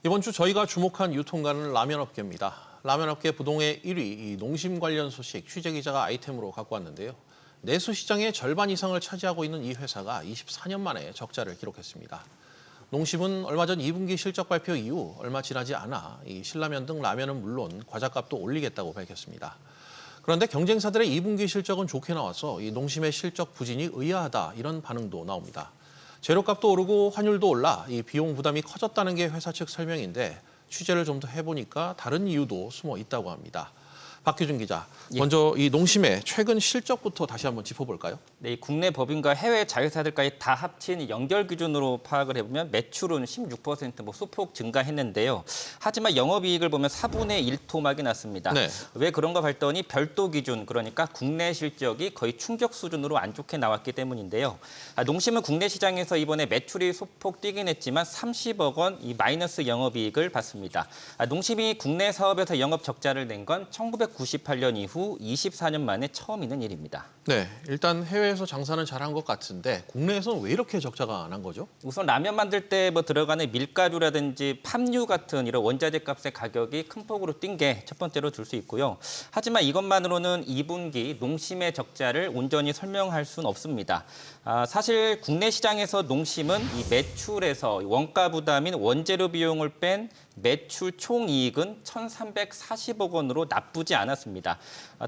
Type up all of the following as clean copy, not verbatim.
이번 주 저희가 주목한 유통가는 라면업계입니다. 라면업계 부동의 1위, 이 농심 관련 소식 취재기자가 아이템으로 갖고 왔는데요. 내수 시장의 절반 이상을 차지하고 있는 이 회사가 24년 만에 적자를 기록했습니다. 농심은 얼마 전 2분기 실적 발표 이후 얼마 지나지 않아 이 신라면 등 라면은 물론 과자값도 올리겠다고 밝혔습니다. 그런데 경쟁사들의 2분기 실적은 좋게 나와서 이 농심의 실적 부진이 의아하다 이런 반응도 나옵니다. 재료값도 오르고 환율도 올라 이 비용 부담이 커졌다는 게 회사 측 설명인데 취재를 좀 더 해보니까 다른 이유도 숨어 있다고 합니다. 박규준 기자, 먼저 이 농심의 최근 실적부터 다시 한번 짚어볼까요? 네, 국내 법인과 해외 자회사들까지 다 합친 연결 기준으로 파악을 해보면 매출은 16% 소폭 증가했는데요. 하지만 영업이익을 보면 4분의 1 토막이 났습니다. 네. 왜 그런가 봤더니 별도 기준, 그러니까 국내 실적이 거의 충격 수준으로 안 좋게 나왔기 때문인데요. 농심은 국내 시장에서 이번에 매출이 소폭 뛰긴 했지만 30억 원 이 마이너스 영업이익을 봤습니다. 농심이 국내 사업에서 영업 적자를 낸 건 1998년 이후 24년 만에 처음 있는 일입니다. 네, 일단 해외에서 장사는 잘한 것 같은데 국내에서는 왜 이렇게 적자가 난 거죠? 우선 라면 만들 때 들어가는 밀가루라든지 팜유 같은 이런 원자재 값의 가격이 큰 폭으로 뛴 게 첫 번째로 들 수 있고요. 하지만 이것만으로는 2분기 농심의 적자를 온전히 설명할 수는 없습니다. 사실 국내 시장에서 농심은 이 매출에서 원가 부담인 원재료 비용을 뺀 매출 총이익은 1,340억 원으로 나쁘지 않았습니다.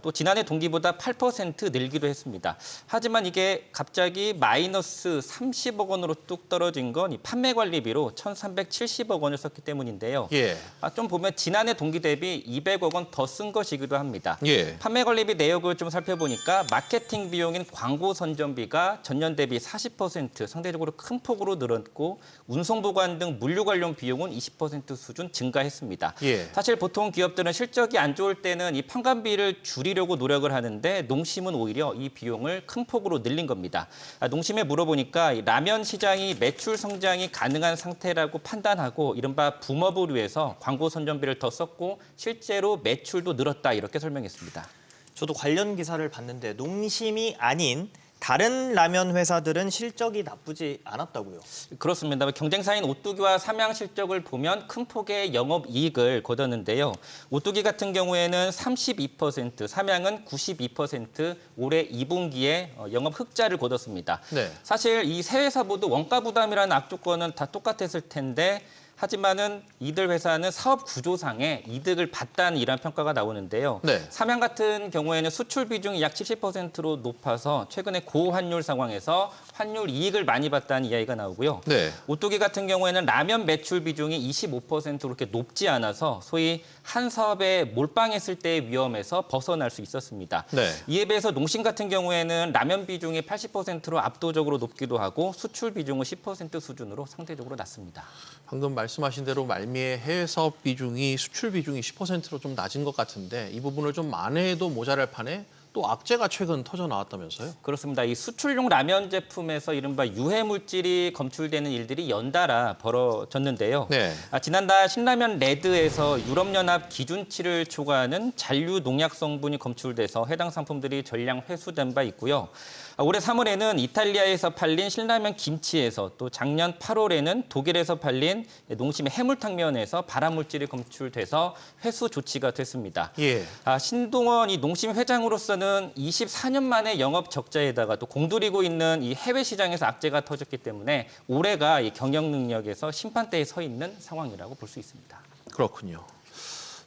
또 지난해 동기보다 8% 늘기도 했습니다. 하지만 이게 갑자기 마이너스 30억 원으로 뚝 떨어진 건 이 판매 관리비로 1,370억 원을 썼기 때문인데요. 예. 좀 보면 지난해 동기 대비 200억 원 더 쓴 것이기도 합니다. 예. 판매 관리비 내역을 좀 살펴보니까 마케팅 비용인 광고 선전비가 전년 대비 40% 상대적으로 큰 폭으로 늘었고 운송 보관 등 물류 관련 비용은 20% 수준 증가했습니다. 예. 사실 보통 기업들은 실적이 안 좋을 때는 이 판관비를 줄이려고 노력을 하는데 농심은 오히려 이 비용을 큰 폭으로 늘린 겁니다. 농심에 물어보니까 라면 시장이 매출 성장이 가능한 상태라고 판단하고 이른바 붐업을 위해서 광고 선전비를 더 썼고 실제로 매출도 늘었다 이렇게 설명했습니다. 저도 관련 기사를 봤는데 농심이 아닌 다른 라면 회사들은 실적이 나쁘지 않았다고요. 그렇습니다. 경쟁사인 오뚜기와 삼양 실적을 보면 큰 폭의 영업이익을 거뒀는데요. 오뚜기 같은 경우에는 32%, 삼양은 92% 올해 2분기에 영업 흑자를 거뒀습니다. 네. 사실 이 세 회사 모두 원가 부담이라는 악조건은 다 똑같았을 텐데 하지만은 이들 회사는 사업 구조상의 이득을 봤다는 이런 평가가 나오는데요. 네. 삼양 같은 경우에는 수출 비중이 약 70%로 높아서 최근에 고환율 상황에서 환율 이익을 많이 봤다는 이야기가 나오고요. 네. 오뚜기 같은 경우에는 라면 매출 비중이 25%로 그렇게 높지 않아서 소위 한 사업에 몰빵했을 때의 위험에서 벗어날 수 있었습니다. 네. 이에 비해서 농심 같은 경우에는 라면 비중이 80%로 압도적으로 높기도 하고 수출 비중은 10% 수준으로 상대적으로 낮습니다. 방금 말씀하신 대로 말미에 해외 사업 비중이 수출 비중이 10%로 좀 낮은 것 같은데 이 부분을 좀 만회해도 모자랄 판에 또 악재가 최근 터져 나왔다면서요? 그렇습니다. 이 수출용 라면 제품에서 이른바 유해 물질이 검출되는 일들이 연달아 벌어졌는데요. 네. 지난달 신라면 레드에서 유럽연합 기준치를 초과하는 잔류 농약 성분이 검출돼서 해당 상품들이 전량 회수된 바 있고요. 올해 3월에는 이탈리아에서 팔린 신라면 김치에서 또 작년 8월에는 독일에서 팔린 농심의 해물탕면에서 발암 물질이 검출돼서 회수 조치가 됐습니다. 예. 신동원 이 농심 회장으로서는 24년 만에 영업 적자에다가 또 공들이고 있는 이 해외 시장에서 악재가 터졌기 때문에 올해가 이 경영 능력에서 심판대에 서 있는 상황이라고 볼 수 있습니다. 그렇군요.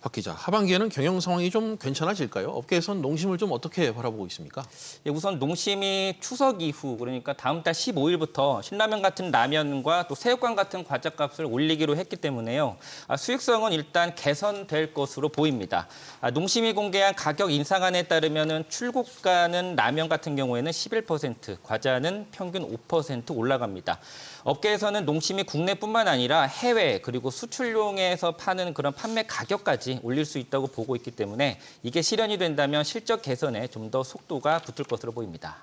박 기자, 하반기에는 경영 상황이 좀 괜찮아질까요? 업계에선 농심을 좀 어떻게 바라보고 있습니까? 우선 농심이 추석 이후 그러니까 다음 달 15일부터 신라면 같은 라면과 또 새우깡 같은 과자값을 올리기로 했기 때문에요. 수익성은 일단 개선될 것으로 보입니다. 농심이 공개한 가격 인상안에 따르면 출고가는 라면 같은 경우에는 11%, 과자는 평균 5% 올라갑니다. 업계에서는 농심이 국내뿐만 아니라 해외 그리고 수출용에서 파는 그런 판매 가격까지 올릴 수 있다고 보고 있기 때문에 이게 실현이 된다면 실적 개선에 좀 더 속도가 붙을 것으로 보입니다.